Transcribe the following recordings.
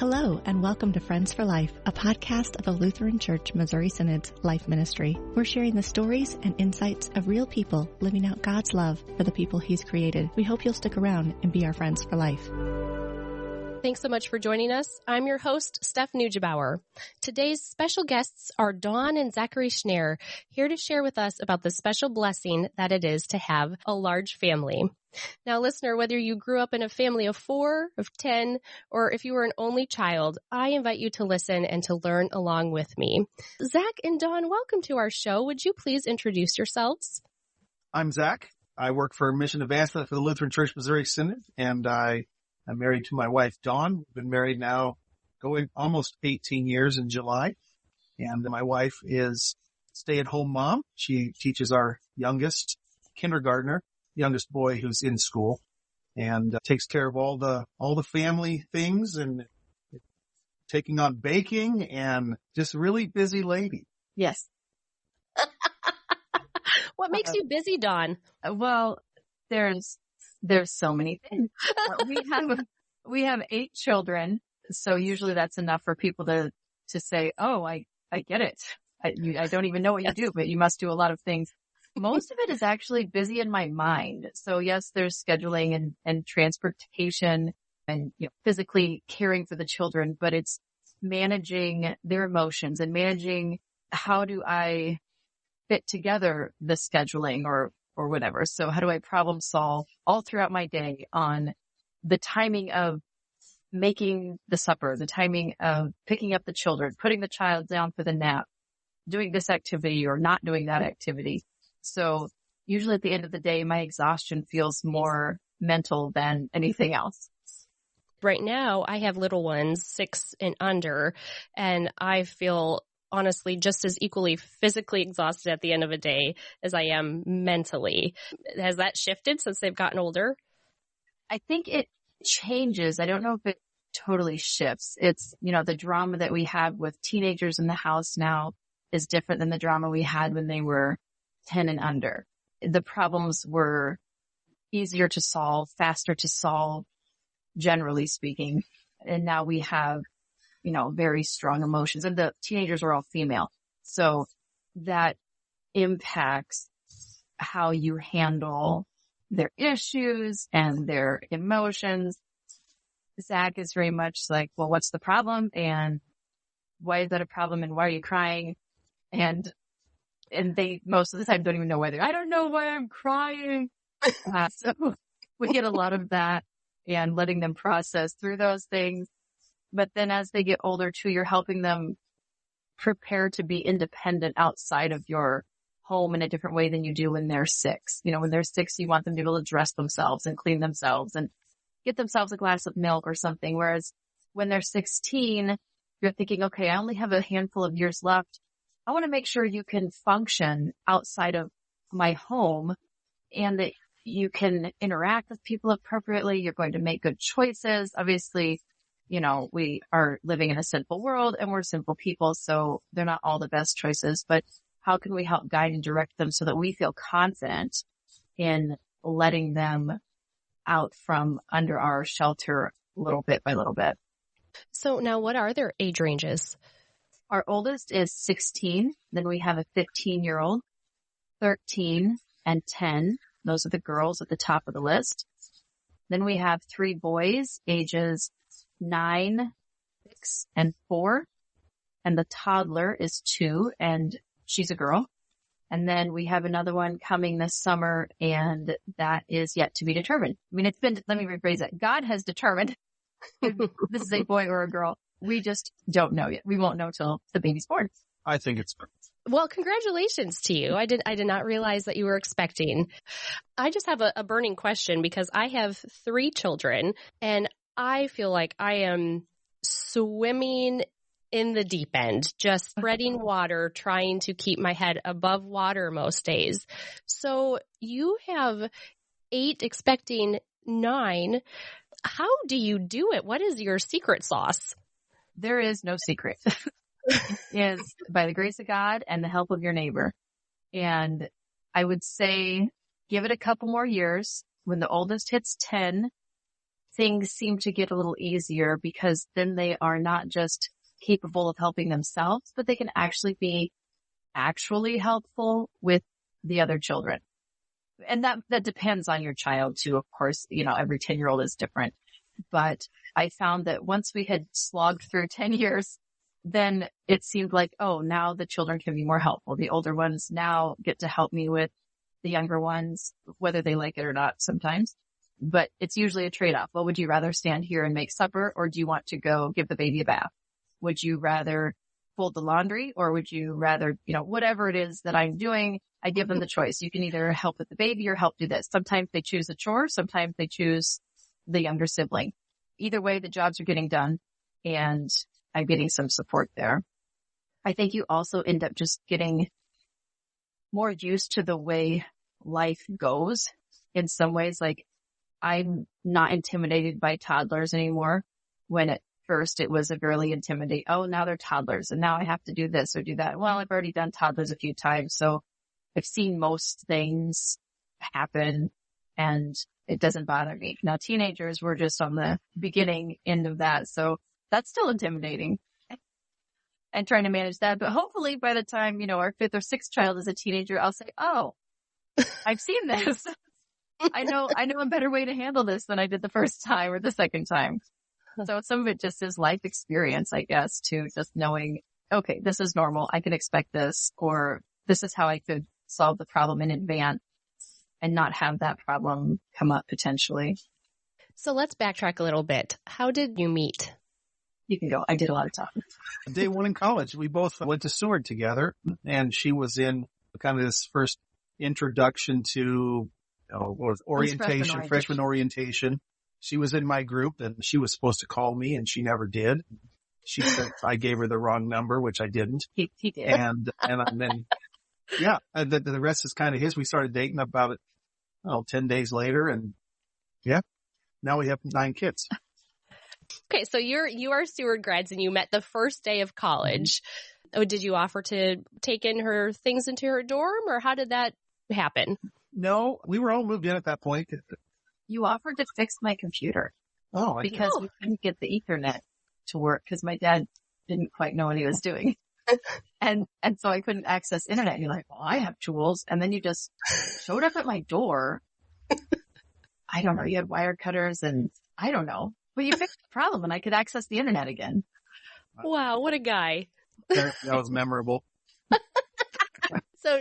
Hello, and welcome to Friends for Life, a podcast of the Lutheran Church Missouri Synod's Life Ministry. We're sharing the stories and insights of real people living out God's love for the people He's created. We hope you'll stick around and be our friends for life. Thanks so much for joining us. I'm your host, Steph Neugebauer. Today's special guests are Dawn and Zachary Schnare, here to share with us about the special blessing that it is to have a large family. Now, listener, whether you grew up in a family of 4, of 10, or if you were an only child, I invite you to listen and to learn along with me. Zach and Dawn, welcome to our show. Would you please introduce yourselves? I'm Zach. I work for Mission Advancement for the Lutheran Church Missouri Synod, and I'm married to my wife, Dawn. We've been married now going almost 18 years in July. And my wife is a stay-at-home mom. She teaches our youngest youngest boy who's in school, and takes care of all the family things and taking on baking, and just really busy lady. Yes. What makes you busy, Dawn? Well, there's so many things. We have 8 children, so usually that's enough for people to say, "Oh, I get it. I don't even know what you do, but you must do a lot of things." Most of it is actually busy in my mind. So yes, there's scheduling and transportation and physically caring for the children, but it's managing their emotions and managing how do I fit together the scheduling or whatever. So how do I problem solve all throughout my day on the timing of making the supper, the timing of picking up the children, putting the child down for the nap, doing this activity or not doing that activity. So usually at the end of the day, my exhaustion feels more mental than anything else. Right now, I have little ones, 6 and under, and I feel honestly just as equally physically exhausted at the end of a day as I am mentally. Has that shifted since they've gotten older? I think it changes. I don't know if it totally shifts. It's, the drama that we have with teenagers in the house now is different than the drama we had when they were 10 and under. The problems were easier to solve, faster to solve, generally speaking. And now we have, very strong emotions, and the teenagers are all female. So that impacts how you handle their issues and their emotions. Zach is very much like, well, what's the problem? And why is that a problem? And why are you crying? And they most of the time don't even know I don't know why I'm crying. So we get a lot of that and letting them process through those things. But then as they get older too, you're helping them prepare to be independent outside of your home in a different way than you do when they're 6. When they're 6, you want them to be able to dress themselves and clean themselves and get themselves a glass of milk or something. Whereas when they're 16, you're thinking, okay, I only have a handful of years left. I want to make sure you can function outside of my home and that you can interact with people appropriately. You're going to make good choices. Obviously, we are living in a sinful world and we're sinful people, so they're not all the best choices, but how can we help guide and direct them so that we feel confident in letting them out from under our shelter little bit by little bit? So now what are their age ranges? Our oldest is 16. Then we have a 15-year-old, 13, and 10. Those are the girls at the top of the list. Then we have 3 boys, ages 9, 6, and 4. And the toddler is 2, and she's a girl. And then we have another one coming this summer, and that is yet to be determined. Let me rephrase that. God has determined if this is a boy or a girl. We just don't know yet. We won't know till the baby's born. I think it's perfect. Well, congratulations to you. I did not realize that you were expecting. I just have a burning question because I have 3 children and I feel like I am swimming in the deep end, just treading water, trying to keep my head above water most days. So you have 8 expecting 9. How do you do it? What is your secret sauce? There is no secret. It is by the grace of God and the help of your neighbor. And I would say give it a couple more years. When the oldest hits 10, things seem to get a little easier because then they are not just capable of helping themselves, but they can actually be actually helpful with the other children. And that depends on your child too. Of course, every 10-year-old is different, but I found that once we had slogged through 10 years, then it seemed like, oh, now the children can be more helpful. The older ones now get to help me with the younger ones, whether they like it or not sometimes. But it's usually a trade-off. Well, would you rather stand here and make supper, or do you want to go give the baby a bath? Would you rather fold the laundry, or would you rather, whatever it is that I'm doing, I give them the choice. You can either help with the baby or help do this. Sometimes they choose a chore. Sometimes they choose the younger sibling. Either way, the jobs are getting done and I'm getting some support there. I think you also end up just getting more used to the way life goes in some ways. Like, I'm not intimidated by toddlers anymore, when at first it was a really intimidating, oh, now they're toddlers and now I have to do this or do that. Well, I've already done toddlers a few times, so I've seen most things happen and it doesn't bother me. Now, teenagers were just on the beginning end of that, so that's still intimidating and trying to manage that. But hopefully by the time, our 5th or 6th child is a teenager, I'll say, oh, I've seen this. I know a better way to handle this than I did the first time or the second time. So some of it just is life experience, I guess, too, just knowing, okay, this is normal. I can expect this, or this is how I could solve the problem in advance and not have that problem come up potentially. So let's backtrack a little bit. How did you meet? You can go. I did a lot of talking. Day one in college, we both went to Seward together, and she was in kind of this first introduction to freshman orientation. She was in my group, and she was supposed to call me, and she never did. She said I gave her the wrong number, which I didn't. He did. And then, yeah, the rest is kind of his. We started dating about 10 days later, and yeah, now we have 9 kids. Okay, so you are Seward grads, and you met the first day of college. Oh, did you offer to take in her things into her dorm, or how did that happen? No, we were all moved in at that point. You offered to fix my computer. Oh, because we couldn't get the Ethernet to work because my dad didn't quite know what he was doing. and so I couldn't access internet. And you're like, well, I have tools. And then you just showed up at my door. I don't know. You had wire cutters and I don't know. But you fixed the problem and I could access the internet again. Wow, what a guy. That was memorable. So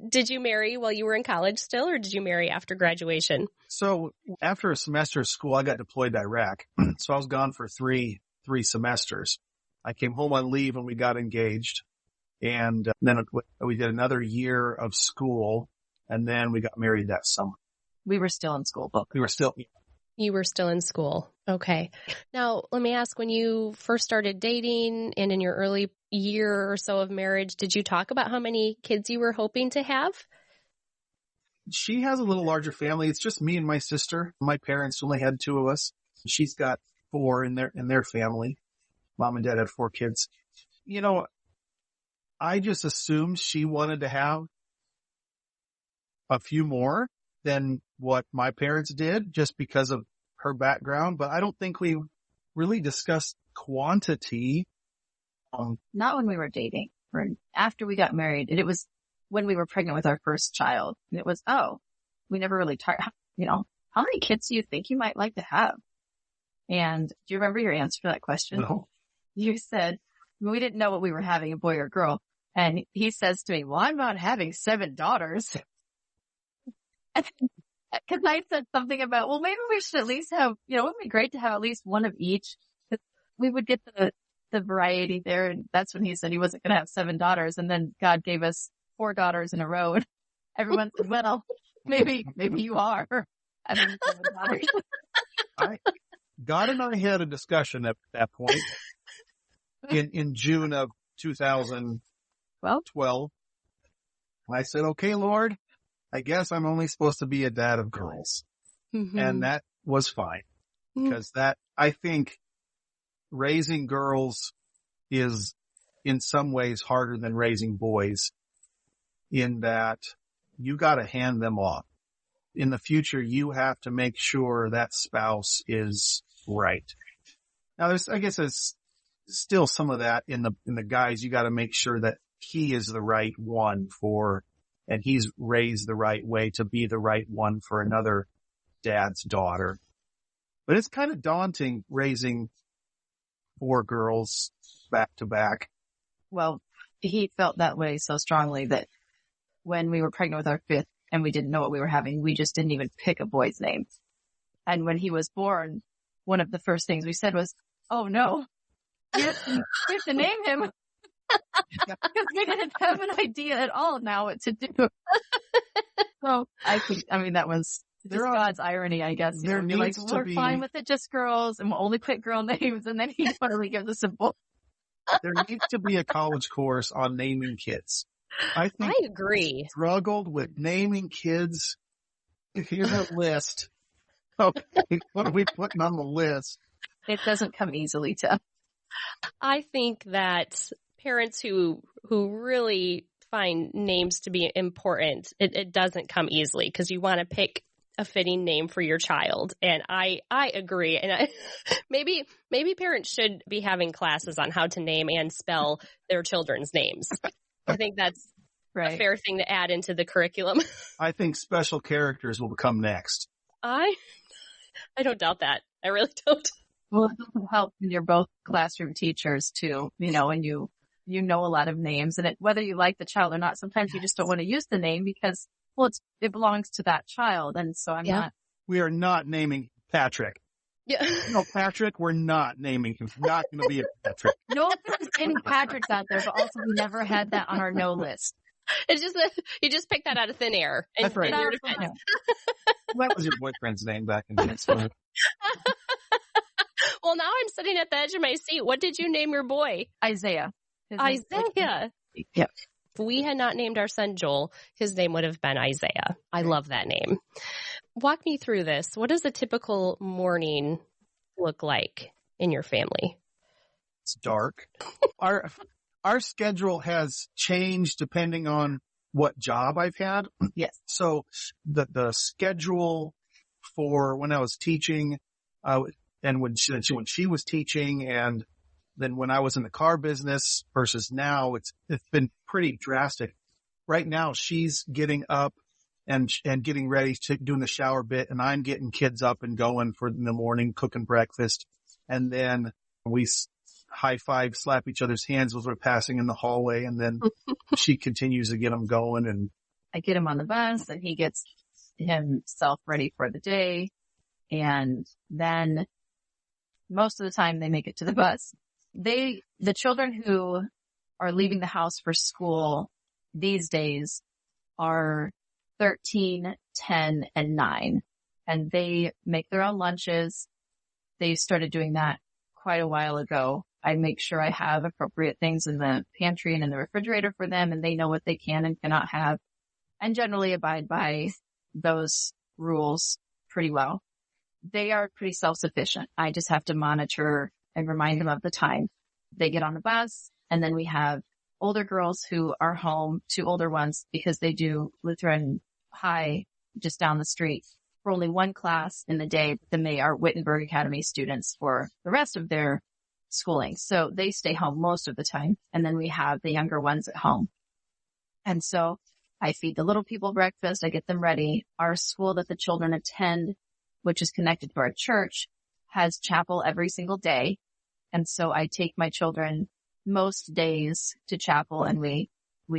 did you marry while you were in college still, or did you marry after graduation? So after a semester of school, I got deployed to Iraq. So I was gone for three semesters. I came home on leave and we got engaged. And then we did another year of school, and then we got married that summer. We were still in school, but You were still in school. Okay. Now, let me ask, when you first started dating and in your early year or so of marriage, did you talk about how many kids you were hoping to have? She has a little larger family. It's just me and my sister. My parents only had 2 of us. She's got 4 in their family. Mom and dad had 4 kids. I just assumed she wanted to have a few more than what my parents did just because of her background. But I don't think we really discussed quantity. Not when we were dating. After we got married, it was when we were pregnant with our first child. And it was, we never really talked, how many kids do you think you might like to have? And do you remember your answer to that question? No. You said, we didn't know what we were having, a boy or a girl. And he says to me, well, I'm not having 7 daughters. Because I said something about, well, maybe we should at least have, it would be great to have at least one of each. We would get the variety there. And that's when he said he wasn't going to have 7 daughters. And then God gave us 4 daughters in a row. And everyone said, well, maybe you are having 7 daughters. God and I had a discussion at that point in June of 2012. I said, okay, Lord, I guess I'm only supposed to be a dad of girls. Mm-hmm. And that was fine, because I think raising girls is in some ways harder than raising boys, in that you got to hand them off. in the future, you have to make sure that spouse is right. Now, I guess there's still some of that in the guys. You got to make sure that he is the right one and he's raised the right way to be the right one for another dad's daughter. But it's kind of daunting raising 4 girls back to back. Well, he felt that way so strongly that when we were pregnant with our 5th and we didn't know what we were having, we just didn't even pick a boy's name. And when he was born, one of the first things we said was, "Oh no, we have to name him." Because we didn't have an idea at all now what to do. So that was just God's irony, I guess. There needs to we're be, fine with it, just girls, and we'll only pick girl names, and then he finally gives us a boy. There needs to be a college course on naming kids. I agree. Struggled with naming kids. Here's a list. Okay, what are we putting on the list? It doesn't come easily to. I think that parents who really find names to be important, it doesn't come easily because you want to pick a fitting name for your child. And I agree. And maybe parents should be having classes on how to name and spell their children's names. I think that's a fair thing to add into the curriculum. I think special characters will come next. I don't doubt that. I really don't. Well, it will help when you're both classroom teachers too, and you know a lot of names, and whether you like the child or not, sometimes you just don't want to use the name because, it belongs to that child. And so we are not naming Patrick. Yeah. No, Patrick, we're not naming him. Not going to be a Patrick. No, there's any Patricks out there, but also we never had that on our no list. It's just you just picked that out of thin air. That's right. What was your boyfriend's name back in high school? Well, now I'm sitting at the edge of my seat. What did you name your boy? Isaiah. Isaiah. Yep. If we had not named our son Joel, his name would have been Isaiah. I love that name. Walk me through this. What does a typical morning look like in your family? It's dark. Our schedule has changed depending on what job I've had. Yes. So the schedule for when I was teaching, and when she was teaching, and then when I was in the car business versus now, it's been pretty drastic. Right now, she's getting up and getting ready to doing the shower bit, and I'm getting kids up and going for in the morning, cooking breakfast, and then we high five, slap each other's hands as we're passing in the hallway, and then she continues to get them going. And I get him on the bus, and he gets himself ready for the day, and then most of the time they make it to the bus. The children who are leaving the house for school these days are 13, 10, and 9, and they make their own lunches. They started doing that quite a while ago. I make sure I have appropriate things in the pantry and in the refrigerator for them, and they know what they can and cannot have, and generally abide by those rules pretty well. They are pretty self-sufficient. I just have to monitor and remind them of the time. They get on the bus, and then we have older girls who are home, 2 older ones, because they do Lutheran High just down the street for only 1 class in the day, but then they are Wittenberg Academy students for the rest of their schooling. So they stay home most of the time. And then we have the younger ones at home. And so I feed the little people breakfast. I get them ready. Our school that the children attend, which is connected to our church, has chapel every single day. And so I take my children most days to chapel, and we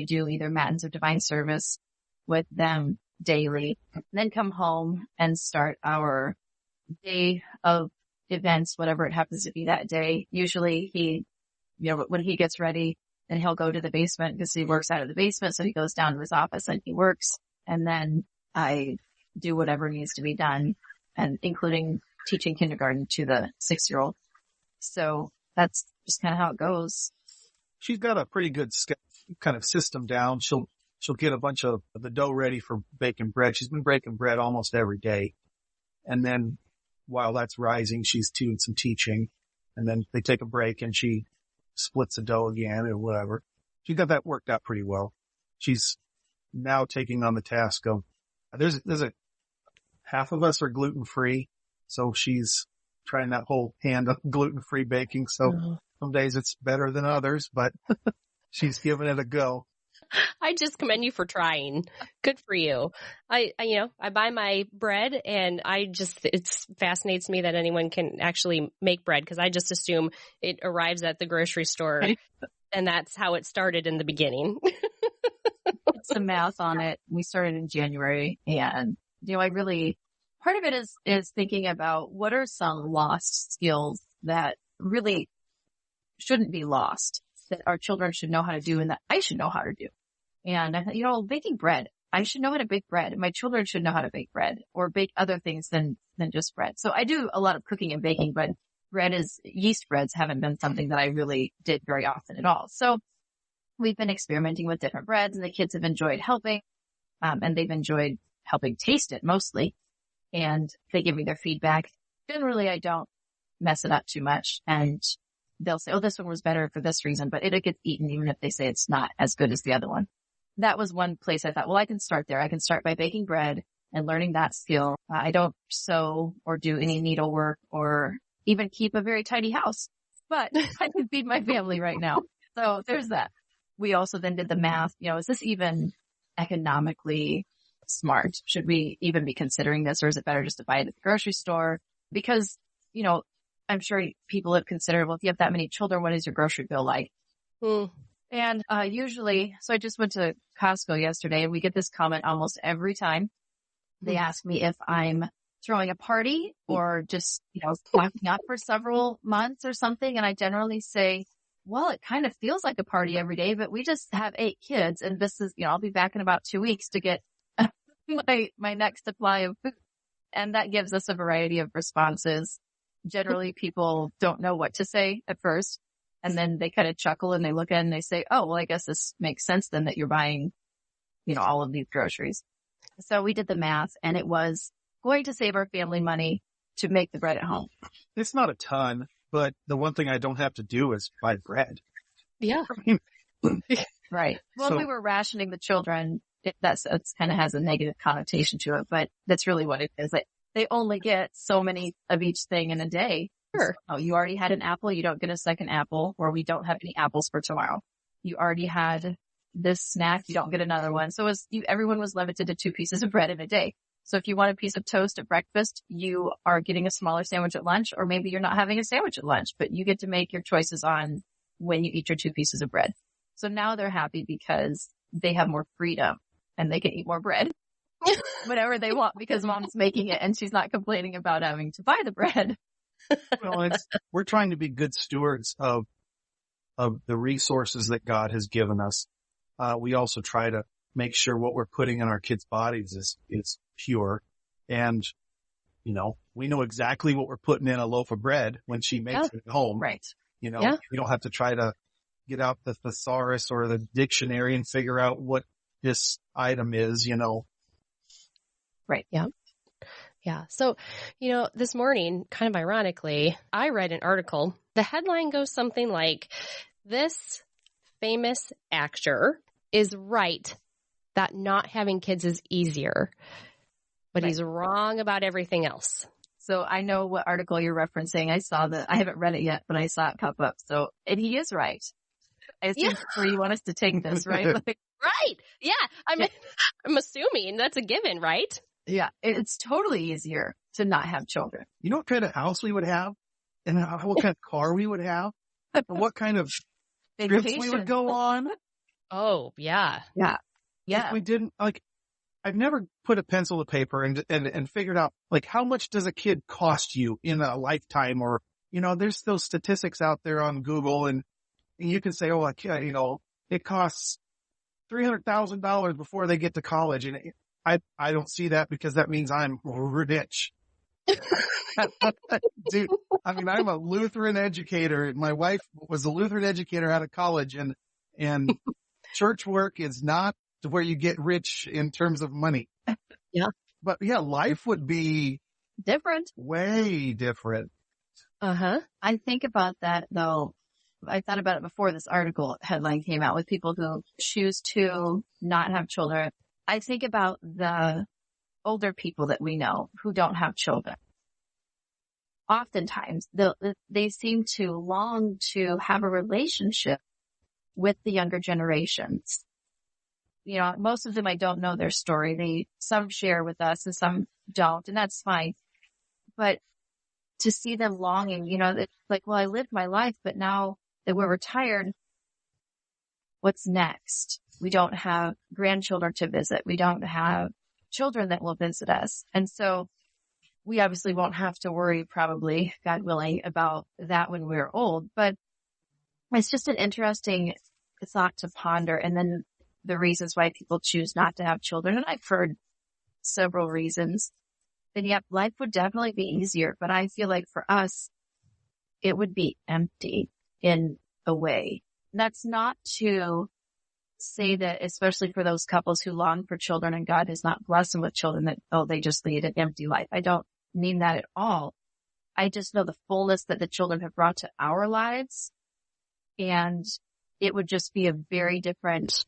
do either Matins or Divine Service with them daily, and then come home and start our day of events, whatever it happens to be that day. Usually when he gets ready, then he'll go to the basement because he works out of the basement. So he goes down to his office and he works. And then I do whatever needs to be done, and including teaching kindergarten to the 6-year-old. So that's just kind of how it goes. She's got a pretty good kind of system down. She'll get a bunch of the dough ready for baking bread. She's been baking bread almost every day. And then while that's rising, she's doing some teaching. And then they take a break and she splits the dough again or whatever. She got that worked out pretty well. She's now taking on the task of, there's a half of us are gluten-free. So she's trying that whole hand of gluten-free baking. So some days it's better than others, but she's giving it a go. I just commend you for trying. Good for you. I buy my bread and it fascinates me that anyone can actually make bread, because I just assume it arrives at the grocery store and that's how it started in the beginning. Some math on it. We started in January, and, part of it is thinking about what are some lost skills that really shouldn't be lost, that our children should know how to do and that I should know how to do. And I thought, baking bread, I should know how to bake bread. My children should know how to bake bread or bake other things than just bread. So I do a lot of cooking and baking, but yeast breads haven't been something that I really did very often at all. So we've been experimenting with different breads, and the kids have enjoyed helping, and they've enjoyed helping taste it mostly. And they give me their feedback. Generally, I don't mess it up too much, and they'll say, this one was better for this reason, but it gets eaten even if they say it's not as good as the other one. That was one place I thought, I can start there. I can start by baking bread and learning that skill. I don't sew or do any needlework or even keep a very tidy house, but I can feed my family right now. So there's that. We also then did the math. Is this even economically smart? Should we even be considering this, or is it better just to buy it at the grocery store? Because, I'm sure people have considered, if you have that many children, what is your grocery bill like? And usually, so I just went to Costco yesterday, and we get this comment almost every time. They ask me if I'm throwing a party or just, stocking up for several months or something. And I generally say, it kind of feels like a party every day, but we just have 8 kids, and this is, I'll be back in about 2 weeks to get my next supply of food. And that gives us a variety of responses. Generally, people don't know what to say at first, and then they kind of chuckle and they look at it and they say, I guess this makes sense then that you're buying, all of these groceries. So we did the math, and it was going to save our family money to make the bread at home. It's not a ton, but the one thing I don't have to do is buy bread. Yeah. Right. Well, if we were rationing the children, it kind of has a negative connotation to it, but that's really what it is. They only get so many of each thing in a day. Sure. So, you already had an apple, you don't get a second apple, or we don't have any apples for tomorrow. You already had this snack, you don't get another one. So everyone was limited to 2 pieces of bread in a day. So if you want a piece of toast at breakfast, you are getting a smaller sandwich at lunch, or maybe you're not having a sandwich at lunch, but you get to make your choices on when you eat your 2 pieces of bread. So now they're happy because they have more freedom and they can eat more bread, whatever they want, because mom's making it and she's not complaining about having to buy the bread. Well, we're trying to be good stewards of the resources that God has given us. We also try to make sure what we're putting in our kids' bodies is pure. And, we know exactly what we're putting in a loaf of bread when she makes it at home. Right. We don't have to try to get out the thesaurus or the dictionary and figure out what this item is, Right. Yeah. Yeah. So, this morning, kind of ironically, I read an article. The headline goes something like, "This famous actor is right that not having kids is easier, but he's wrong about everything else." So I know what article you're referencing. I haven't read it yet, but I saw it pop up. So, and he is right. I assume where you want us to take this, right? Right. Yeah. I'm assuming that's a given, right? Yeah. It's totally easier to not have children. You know what kind of house we would have, and what kind of car we would have, and what kind of trips we would go on. Oh, yeah. Yeah. Yeah. If we didn't, I've never put a pencil to paper and figured out, how much does a kid cost you in a lifetime? Or, there's those statistics out there on Google, and you can say, it costs $300,000 before they get to college. And I don't see that, because that means I'm rich. Dude, I'm a Lutheran educator. My wife was a Lutheran educator out of college, and church work is not where you get rich in terms of money. Yeah. But life would be different, way different. I think about that though. I thought about it before this article headline came out, with people who choose to not have children. I think about the older people that we know who don't have children, oftentimes they seem to long to have a relationship with the younger generations. You know, most of them, I don't know their story. Some share with us and some don't, and that's fine. But to see them longing, you know, it's like, well, I lived my life, but now that we're retired, what's next? We don't have grandchildren to visit. We don't have children that will visit us. And so we obviously won't have to worry, probably, God willing, about that when we're old. But it's just an interesting thought to ponder. And then the reasons why people choose not to have children. And I've heard several reasons. And yet life would definitely be easier. But I feel like for us, it would be empty in a way. And that's not to say that, especially for those couples who long for children and God has not blessed them with children, that, oh, they just lead an empty life. I don't mean that at all. I just know the fullness that the children have brought to our lives. And it would just be a very different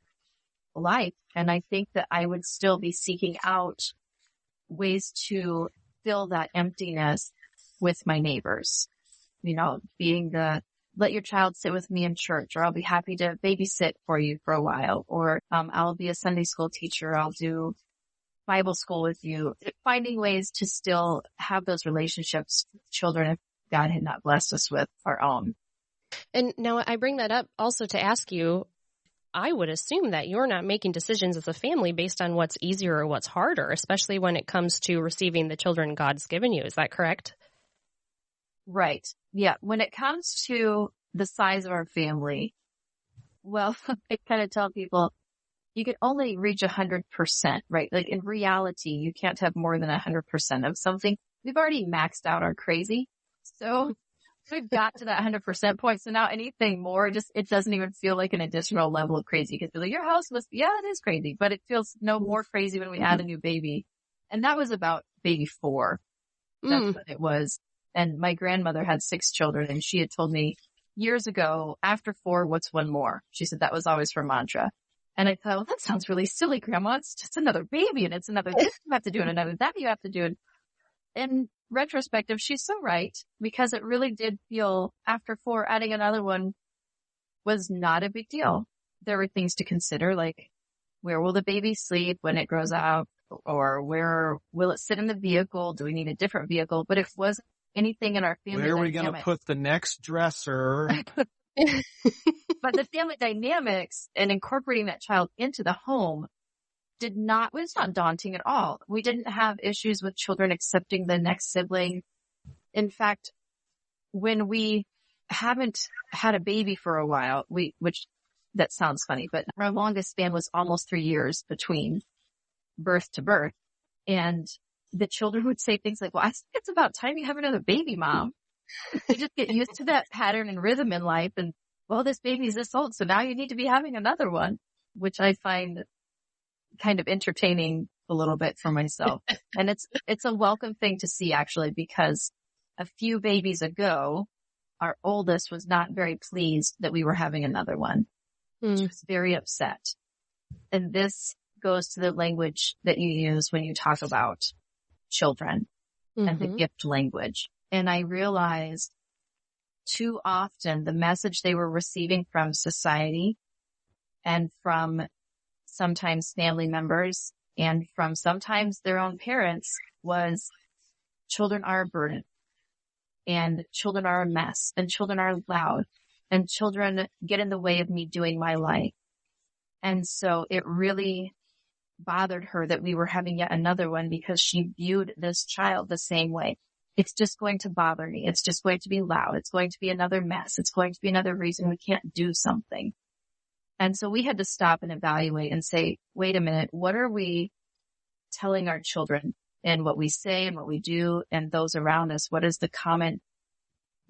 life. And I think that I would still be seeking out ways to fill that emptiness with my neighbors. You know, being let your child sit with me in church, or I'll be happy to babysit for you for a while, or I'll be a Sunday school teacher. I'll do Bible school with you. Finding ways to still have those relationships with children if God had not blessed us with our own. And now I bring that up also to ask you, I would assume that you're not making decisions as a family based on what's easier or what's harder, especially when it comes to receiving the children God's given you. Is that correct? Right. Yeah. When it comes to the size of our family, well, I kind of tell people you can only reach 100%, right? Like in reality, you can't have more than 100% of something. We've already maxed out our crazy. So we've got to that 100% point. So now anything more, it doesn't even feel like an additional level of crazy, because like, your house must be, yeah, it is crazy, but it feels no more crazy when we add a new baby. And that was about baby 4. That's what it was. And my grandmother had 6 children, and she had told me years ago, after 4, what's one more? She said that was always her mantra. And I thought, well, that sounds really silly, Grandma. It's just another baby, and it's another this you have to do, and another that you have to do. And in retrospective, she's so right, because it really did feel, after 4, adding another one was not a big deal. There were things to consider, like where will the baby sleep when it grows up, or where will it sit in the vehicle? Do we need a different vehicle? But it wasn't anything in our family. Where are we going to put the next dresser? But the family dynamics and incorporating that child into the home was not daunting at all. We didn't have issues with children accepting the next sibling. In fact, when we haven't had a baby for a while, which that sounds funny, but our longest span was almost 3 years between birth to birth. And the children would say things like, well, I think it's about time you have another baby, Mom. You just get used to that pattern and rhythm in life. And, well, this baby's this old, so now you need to be having another one, which I find kind of entertaining a little bit for myself. And it's a welcome thing to see, actually, because a few babies ago, our oldest was not very pleased that we were having another one. She was very upset. And this goes to the language that you use when you talk about children and the gift language. And I realized too often the message they were receiving from society and from sometimes family members and from sometimes their own parents was children are a burden, and children are a mess, and children are loud, and children get in the way of me doing my life. And so it really bothered her that we were having yet another one, because she viewed this child the same way. It's just going to bother me. It's just going to be loud. It's going to be another mess. It's going to be another reason we can't do something. And so we had to stop and evaluate and say, wait a minute, what are we telling our children and what we say and what we do and those around us? What is the comment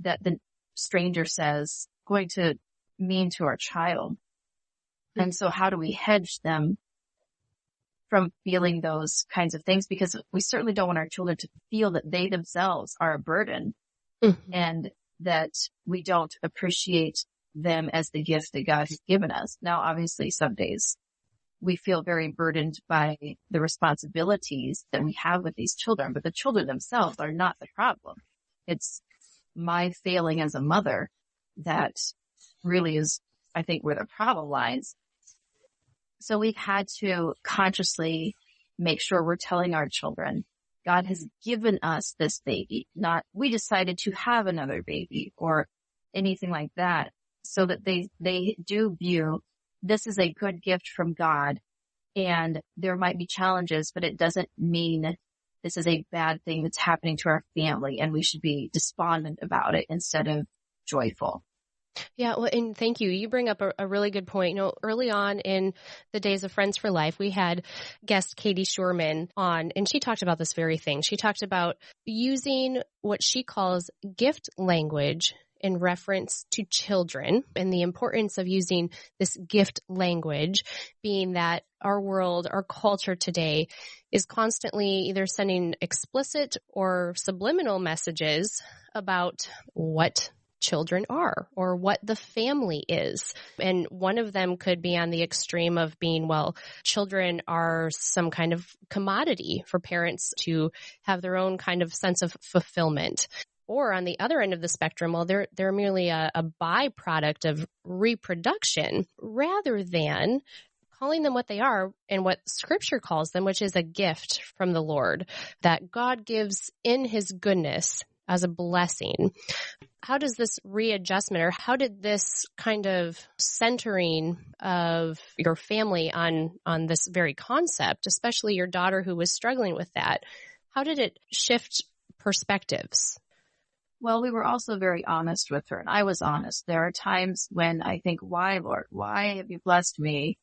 that the stranger says going to mean to our child? And so how do we hedge them from feeling those kinds of things? Because we certainly don't want our children to feel that they themselves are a burden and that we don't appreciate them as the gift that God has given us. Now, obviously, some days we feel very burdened by the responsibilities that we have with these children, but the children themselves are not the problem. It's my failing as a mother that really is, I think, where the problem lies. So we've had to consciously make sure we're telling our children, God has given us this baby, not we decided to have another baby or anything like that, so that they do view this is a good gift from God, and there might be challenges, but it doesn't mean this is a bad thing that's happening to our family and we should be despondent about it instead of joyful. Yeah, well, and thank you. You bring up a really good point. You know, early on in the days of Friends for Life, we had guest Katie Shurman on, and she talked about this very thing. She talked about using what she calls gift language in reference to children, and the importance of using this gift language, being that our world, our culture today is constantly either sending explicit or subliminal messages about what children are or what the family is. And one of them could be on the extreme of being, well, children are some kind of commodity for parents to have their own kind of sense of fulfillment. Or on the other end of the spectrum, well, they're merely a byproduct of reproduction, rather than calling them what they are and what Scripture calls them, which is a gift from the Lord that God gives in His goodness as a blessing. How does this readjustment, or how did this kind of centering of your family on this very concept, especially your daughter who was struggling with that, how did it shift perspectives? Well, we were also very honest with her, and I was honest. There are times when I think, why, Lord? Why have you blessed me?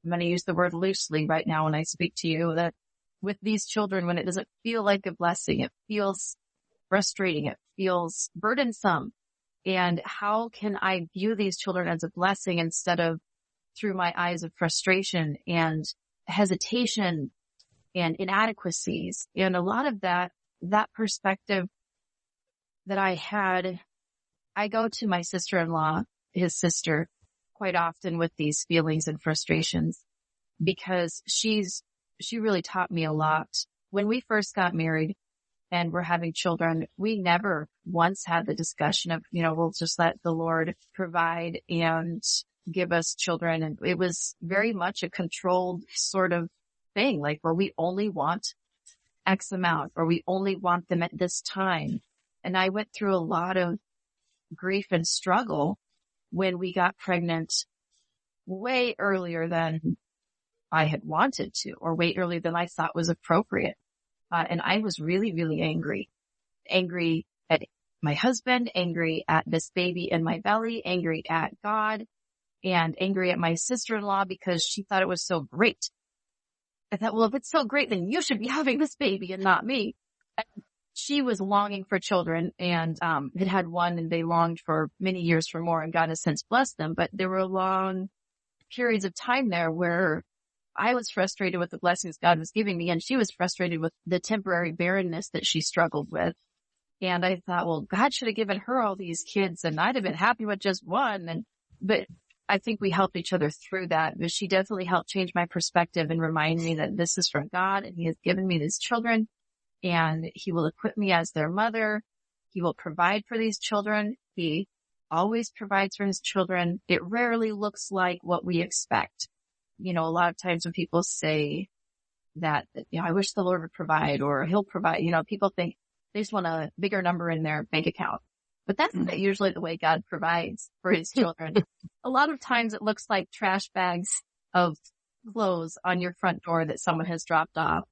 I'm going to use the word loosely right now when I speak to you, that with these children, when it doesn't feel like a blessing, it feels frustrating, it feels burdensome. And how can I view these children as a blessing instead of through my eyes of frustration and hesitation and inadequacies? And a lot of that perspective that I had, I go to my sister-in-law, his sister, quite often with these feelings and frustrations, because she really taught me a lot. When we first got married and we're having children, we never once had the discussion of, we'll just let the Lord provide and give us children. And it was very much a controlled sort of thing, like where we only want X amount, or we only want them at this time. And I went through a lot of grief and struggle when we got pregnant way earlier than I had wanted to, or way earlier than I thought was appropriate. And I was really, really angry at my husband, angry at this baby in my belly, angry at God, and angry at my sister-in-law because she thought it was so great. I thought, well, if it's so great, then you should be having this baby and not me. And she was longing for children and had one, and they longed for many years for more, and God has since blessed them. But there were long periods of time there where I was frustrated with the blessings God was giving me, and she was frustrated with the temporary barrenness that she struggled with. And I thought, well, God should have given her all these kids, and I'd have been happy with just one. But I think we helped each other through that. But she definitely helped change my perspective and remind me that this is from God, and He has given me these children, and He will equip me as their mother. He will provide for these children. He always provides for His children. It rarely looks like what we expect. A lot of times when people say that, I wish the Lord would provide, or He'll provide, people think they just want a bigger number in their bank account. But that's not usually the way God provides for His children. A lot of times it looks like trash bags of clothes on your front door that someone has dropped off.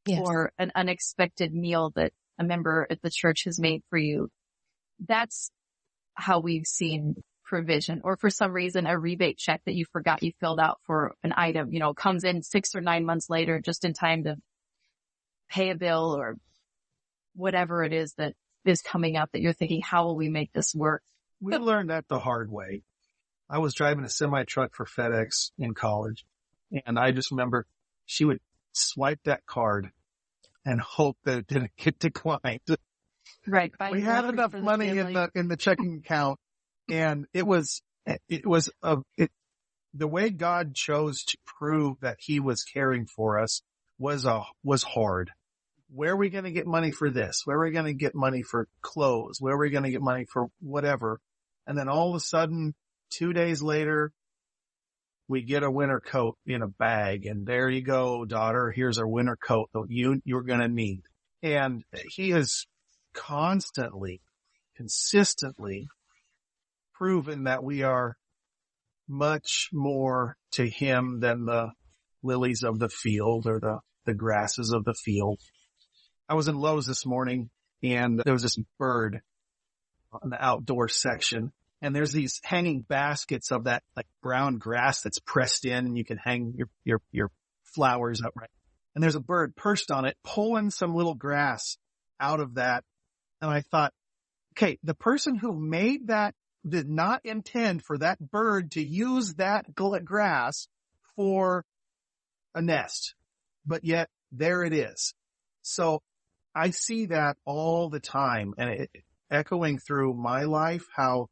Yes. Or an unexpected meal that a member at the church has made for you. That's how we've seen provision. Or for some reason, a rebate check that you forgot you filled out for an item, comes in 6 or 9 months later, just in time to pay a bill or whatever it is that is coming up that you're thinking, how will we make this work? We learned that the hard way. I was driving a semi truck for FedEx in college, and I just remember she would swipe that card and hope that it didn't get declined. Right. We had enough money in the checking account, and it the way God chose to prove that he was caring for us was hard. Where are we going to get money for this? Where are we going to get money for clothes? Where are we going to get money for whatever? And then all of a sudden, 2 days later, we get a winter coat in a bag, and there you go, daughter. Here's our winter coat that you're going to need. And he has consistently proven that we are much more to him than the lilies of the field or the grasses of the field. I was in Lowe's this morning, and there was this bird on the outdoor section. And there's these hanging baskets of that like brown grass that's pressed in, and you can hang your flowers up, right? And there's a bird perched on it, pulling some little grass out of that. And I thought, okay, the person who made that did not intend for that bird to use that grass for a nest, but yet there it is. So I see that all the time, and it echoing through my life, how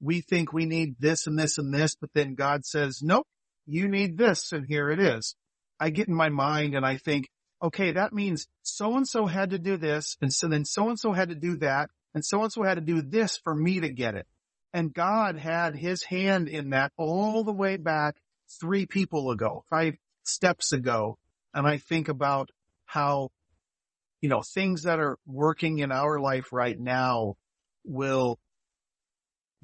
we think we need this and this and this, but then God says, nope, you need this, and here it is. I get in my mind and I think, okay, that means so-and-so had to do this, and so then so-and-so had to do that, and so-and-so had to do this for me to get it. And God had his hand in that all the way back 3 people ago, 5 steps ago. And I think about how, things that are working in our life right now will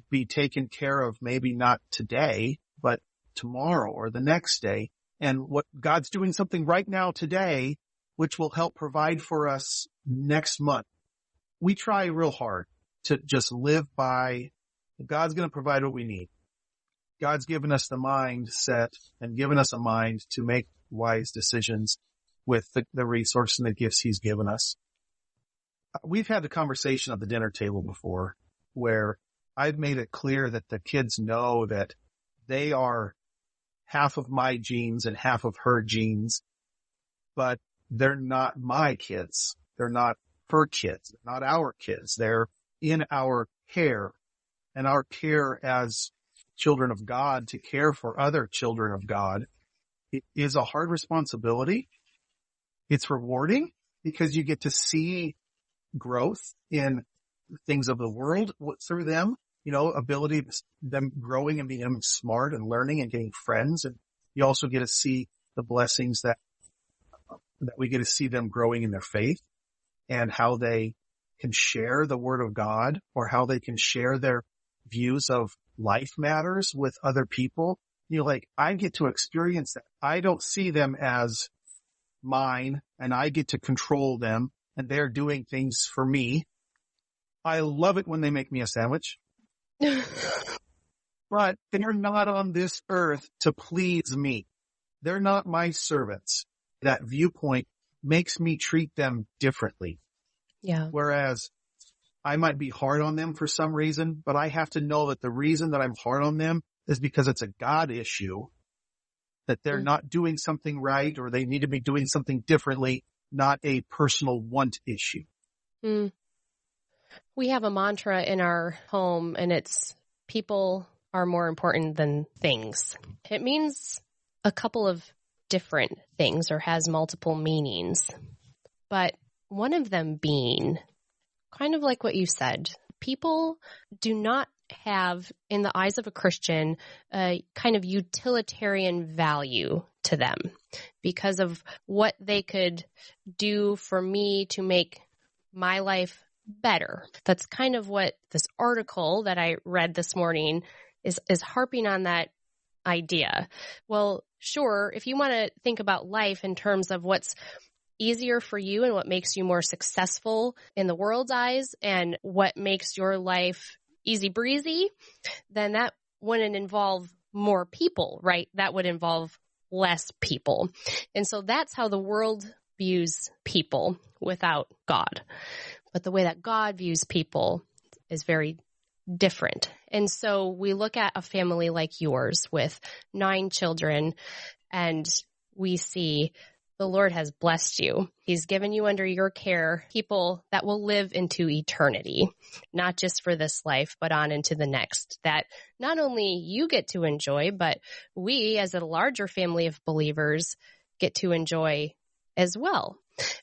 be taken care of, maybe not today, but tomorrow or the next day. And what God's doing something right now today, which will help provide for us next month. We try real hard to just live by God's going to provide what we need. God's given us the mindset and given us a mind to make wise decisions with the resources and the gifts he's given us. We've had the conversation at the dinner table before where I've made it clear that the kids know that they are half of my genes and half of her genes, but they're not my kids. They're not her kids. They're not our kids. They're in our care, and our care as children of God to care for other children of God. It is a hard responsibility. It's rewarding because you get to see growth in things of the world through them, ability, them growing and being smart and learning and getting friends. And you also get to see the blessings that we get to see them growing in their faith and how they can share the word of God, or how they can share their views of life matters with other people. I get to experience that. I don't see them as mine, and I get to control them, and they're doing things for me. I love it when they make me a sandwich. But they're not on this earth to please me. They're not my servants. That viewpoint makes me treat them differently. Yeah. Whereas I might be hard on them for some reason, but I have to know that the reason that I'm hard on them is because it's a God issue, that they're not doing something right, or they need to be doing something differently, not a personal want issue. Mm. We have a mantra in our home, and it's people are more important than things. It means a couple of different things, or has multiple meanings. But one of them being kind of like what you said, people do not have, in the eyes of a Christian, a kind of utilitarian value to them because of what they could do for me to make my life better. That's kind of what this article that I read this morning is harping on, that idea. Well, sure, if you want to think about life in terms of what's easier for you and what makes you more successful in the world's eyes and what makes your life easy breezy, then that wouldn't involve more people, right? That would involve less people. And so that's how the world views people without God. But the way that God views people is very different. And so we look at a family like yours with 9 children, and we see the Lord has blessed you. He's given you under your care people that will live into eternity, not just for this life, but on into the next, that not only you get to enjoy, but we as a larger family of believers get to enjoy as well.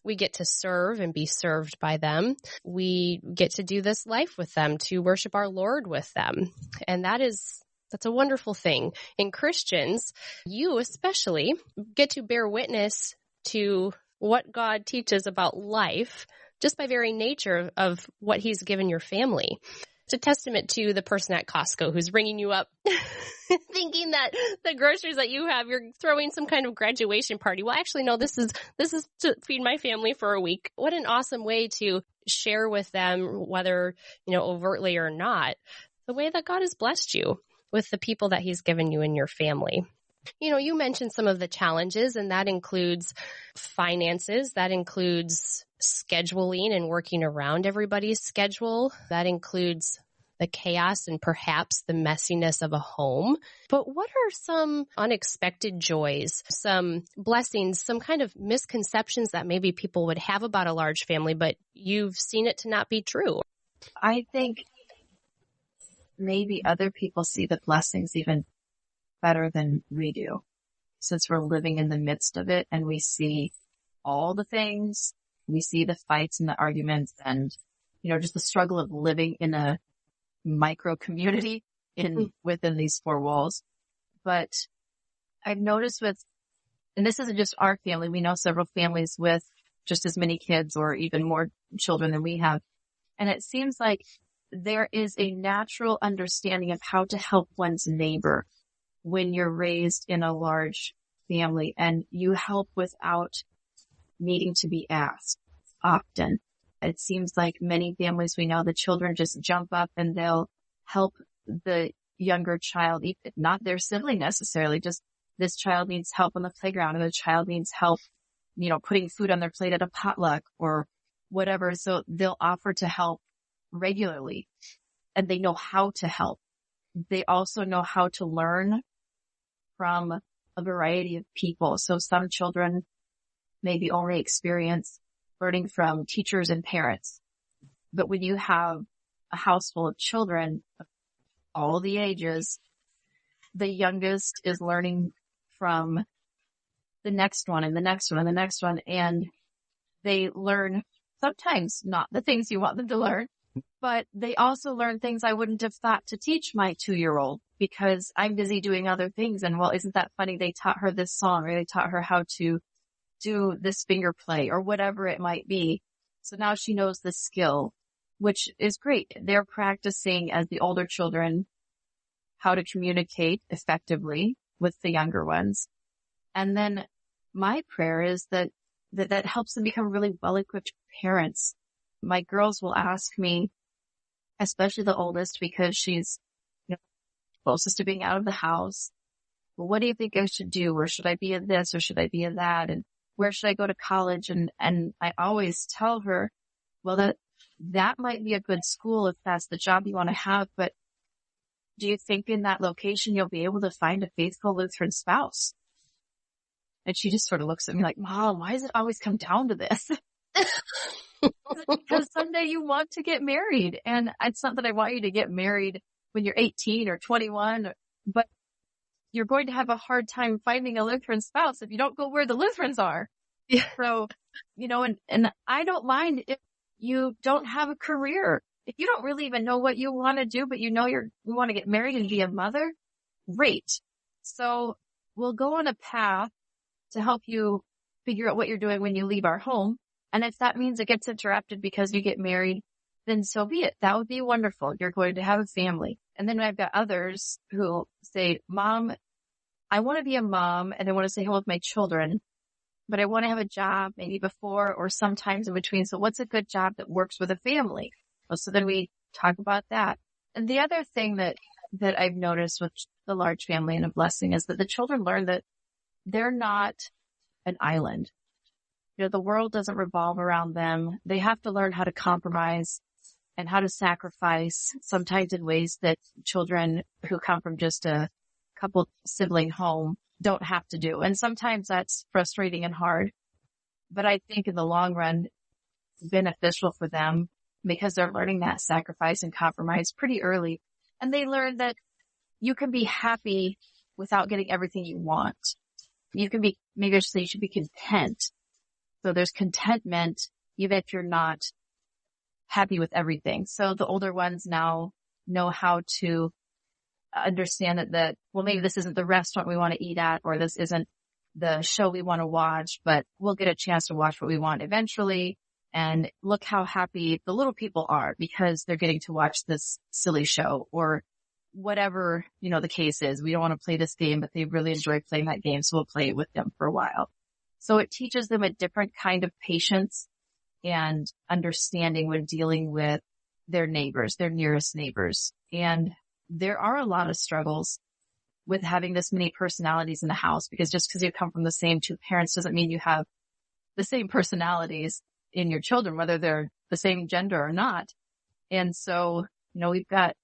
We get to serve and be served by them. We get to do this life with them, to worship our Lord with them. And that's a wonderful thing. And Christians, you especially, get to bear witness to what God teaches about life just by very nature of what he's given your family. It's a testament to the person at Costco who's ringing you up thinking that the groceries that you have, you're throwing some kind of graduation party. Well, actually, no, this is to feed my family for a week. What an awesome way to share with them, whether, overtly or not, the way that God has blessed you with the people that he's given you in your family. You mentioned some of the challenges, and that includes finances, that includes scheduling and working around everybody's schedule, that includes the chaos and perhaps the messiness of a home. But what are some unexpected joys, some blessings, some kind of misconceptions that maybe people would have about a large family, but you've seen it to not be true? I think maybe other people see the blessings even better than we do, since we're living in the midst of it and we see all the things, we see the fights and the arguments and, just the struggle of living in a micro community within these four walls. But I've noticed and this isn't just our family, we know several families with just as many kids or even more children than we have. And it seems like there is a natural understanding of how to help one's neighbor when you're raised in a large family, and you help without needing to be asked often. It seems like many families we know, the children just jump up and they'll help the younger child, not their sibling necessarily, just this child needs help on the playground, or the child needs help, putting food on their plate at a potluck or whatever. So they'll offer to help regularly, and they know how to help. They also know how to learn from a variety of people. So some children maybe only experience learning from teachers and parents. But when you have a house full of children of all the ages, the youngest is learning from the next one and the next one and the next one. And they learn sometimes not the things you want them to learn, but they also learn things I wouldn't have thought to teach my 2-year-old because I'm busy doing other things. And well, isn't that funny? They taught her this song, or they taught her how to do this finger play or whatever it might be. So now she knows the skill, which is great. They're practicing as the older children how to communicate effectively with the younger ones. And then my prayer is that helps them become really well-equipped parents. My girls will ask me, especially the oldest, because she's closest to being out of the house, well, what do you think I should do? Or should I be in this or should I be in that? And where should I go to college? And I always tell her, well, that might be a good school if that's the job you want to have, but do you think in that location you'll be able to find a faithful Lutheran spouse? And she just sort of looks at me like, Mom, why does it always come down to this? Because someday you want to get married. And it's not that I want you to get married when you're 18 or 21, but you're going to have a hard time finding a Lutheran spouse if you don't go where the Lutherans are. Yeah. So, and I don't mind if you don't have a career. If you don't really even know what you want to do, but you want to get married and be a mother, great. So we'll go on a path to help you figure out what you're doing when you leave our home. And if that means it gets interrupted because you get married, then so be it. That would be wonderful. You're going to have a family. And then I've got others who say, Mom, I want to be a mom and I want to stay home with my children, but I want to have a job maybe before or sometimes in between. So what's a good job that works with a family? Well, so then we talk about that. And the other thing that I've noticed with the large family and a blessing is that the children learn that they're not an island. The world doesn't revolve around them. They have to learn how to compromise and how to sacrifice, sometimes in ways that children who come from just a couple sibling home don't have to do. And sometimes that's frustrating and hard. But I think in the long run, it's beneficial for them because they're learning that sacrifice and compromise pretty early. And they learn that you can be happy without getting everything you want. You can be, maybe I should say you should be content. So there's contentment even if you're not happy with everything. So the older ones now know how to understand that, well, maybe this isn't the restaurant we want to eat at, or this isn't the show we want to watch, but we'll get a chance to watch what we want eventually. And look how happy the little people are because they're getting to watch this silly show or whatever, the case is. We don't want to play this game, but they really enjoy playing that game. So we'll play it with them for a while. So it teaches them a different kind of patience and understanding when dealing with their neighbors, their nearest neighbors. And there are a lot of struggles with having this many personalities in the house, because just because you come from the same two parents doesn't mean you have the same personalities in your children, whether they're the same gender or not. And so, we've got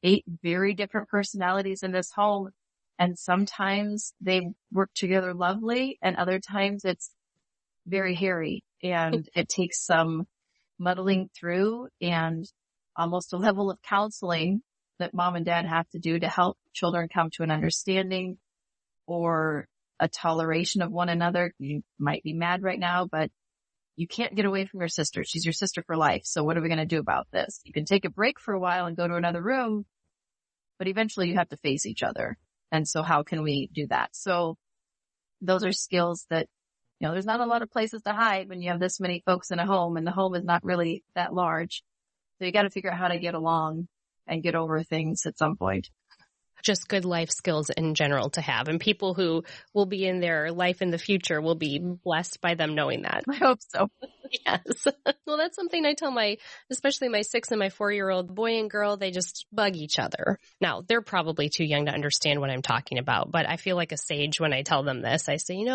8 very different personalities in this home. And sometimes they work together lovely, and other times it's very hairy, and it takes some muddling through and almost a level of counseling that mom and dad have to do to help children come to an understanding or a toleration of one another. You might be mad right now, but you can't get away from your sister. She's your sister for life. So what are we going to do about this? You can take a break for a while and go to another room, but eventually you have to face each other. And so how can we do that? So those are skills that, there's not a lot of places to hide when you have this many folks in a home, and the home is not really that large. So you got to figure out how to get along and get over things at some point. Just good life skills in general to have. And people who will be in their life in the future will be blessed by them knowing that. I hope so. Yes. Well, that's something I tell especially my 6 and my 4-year-old boy and girl, they just bug each other. Now, they're probably too young to understand what I'm talking about, but I feel like a sage when I tell them this. I say,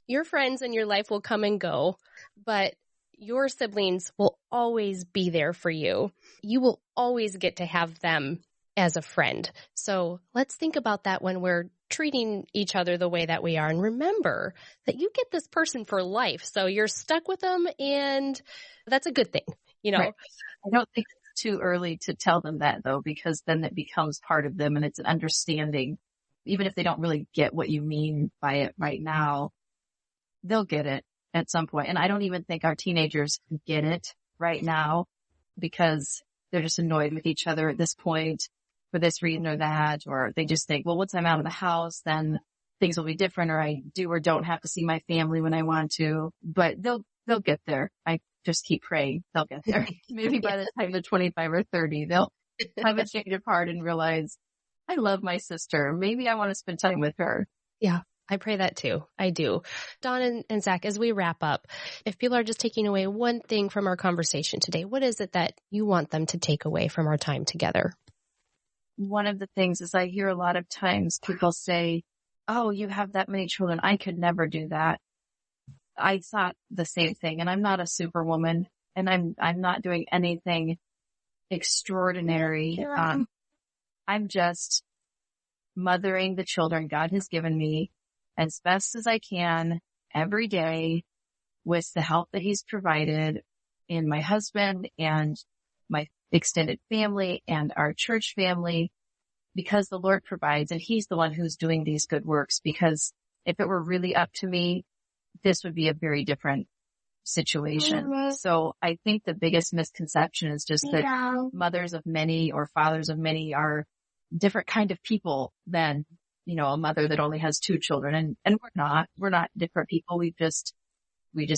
your friends in your life will come and go, but your siblings will always be there for you. You will always get to have them as a friend. So let's think about that when we're treating each other the way that we are. And remember that you get this person for life. So you're stuck with them, and that's a good thing, Right. I don't think it's too early to tell them that, though, because then it becomes part of them and it's an understanding. Even if they don't really get what you mean by it right now, they'll get it at some point. And I don't even think our teenagers get it right now because they're just annoyed with each other at this point for this reason or that, or they just think, well, once I'm out of the house, then things will be different, or I do or don't have to see my family when I want to. But they'll get there. I just keep praying they'll get there. Maybe by the time they're 25 or 30, they'll have a change of heart and realize, I love my sister. Maybe I want to spend time with her. Yeah. I pray that too. I do. Dawn and Zach, as we wrap up, if people are just taking away one thing from our conversation today, what is it that you want them to take away from our time together? One of the things is I hear a lot of times people say, oh, you have that many children. I could never do that. I thought the same thing, and I'm not a superwoman, and I'm not doing anything extraordinary. I'm just mothering the children God has given me as best as I can every day with the help that he's provided in my husband and my extended family and our church family, because the Lord provides, and he's the one who's doing these good works. Because if it were really up to me, this would be a very different situation. So I think the biggest misconception is just that mothers of many or fathers of many are different kind of people than, a mother that only has 2 children. And we're not different people. We just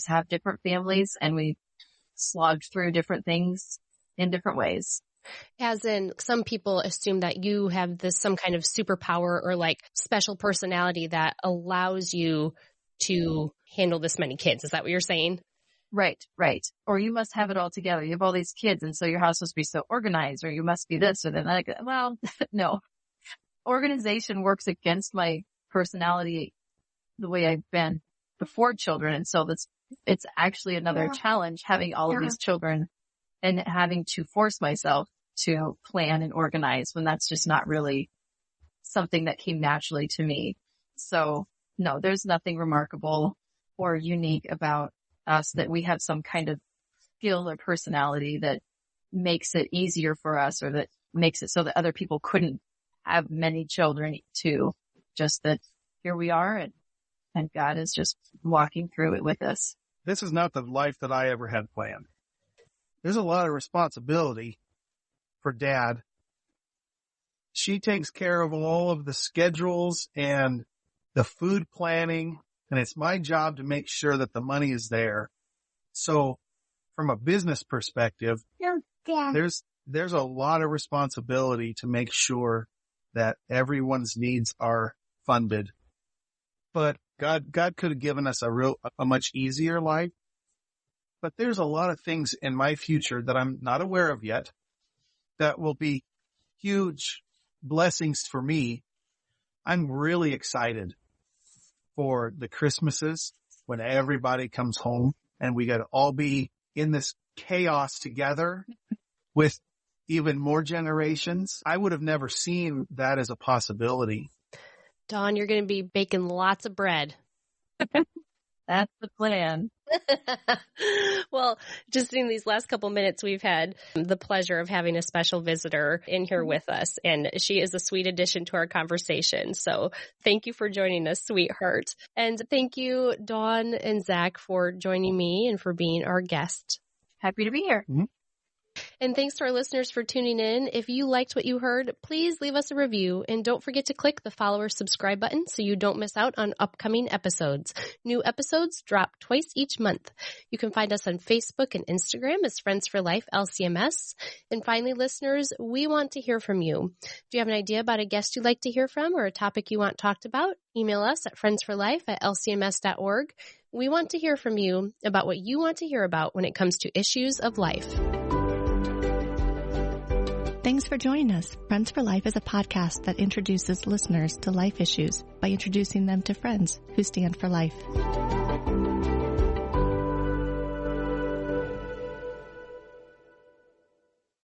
have different families, and we slogged through different things in different ways. As in, some people assume that you have some kind of superpower or like special personality that allows you to handle this many kids. Is that what you're saying? Right. Or you must have it all together. You have all these kids, and so your house must be so organized, or you must be this or that. Well, no. Organization works against my personality the way I've been before children. And so it's actually another challenge having all of these children and having to force myself to plan and organize when that's just not really something that came naturally to me. So no, there's nothing remarkable or unique about us, that we have some kind of skill or personality that makes it easier for us, or that makes it so that other people couldn't have many children too. Just that here we are, and God is just walking through it with us. This is not the life that I ever had planned. There's a lot of responsibility for Dad. She takes care of all of the schedules and the food planning, and it's my job to make sure that the money is there. So from a business perspective, there's a lot of responsibility to make sure that everyone's needs are funded. But God could have given us a much easier life. But there's a lot of things in my future that I'm not aware of yet that will be huge blessings for me. I'm really excited for the Christmases when everybody comes home and we got to all be in this chaos together with even more generations. I would have never seen that as a possibility. Dawn, you're going to be baking lots of bread. That's the plan. Well, just in these last couple minutes, we've had the pleasure of having a special visitor in here with us, and she is a sweet addition to our conversation. So thank you for joining us, sweetheart. And thank you, Dawn and Zach, for joining me and for being our guest. Happy to be here. Mm-hmm. And thanks to our listeners for tuning in. If you liked what you heard, please leave us a review, and don't forget to click the follow or subscribe button so you don't miss out on upcoming episodes. New episodes drop twice each month. You can find us on Facebook and Instagram as Friends for Life LCMS. And finally, listeners, we want to hear from you. If you have an idea about a guest you'd like to hear from or a topic you want talked about, email us at friendsforlife@lcms.org. We want to hear from you about what you want to hear about when it comes to issues of life. Thanks for joining us. Friends for Life is a podcast that introduces listeners to life issues by introducing them to friends who stand for life.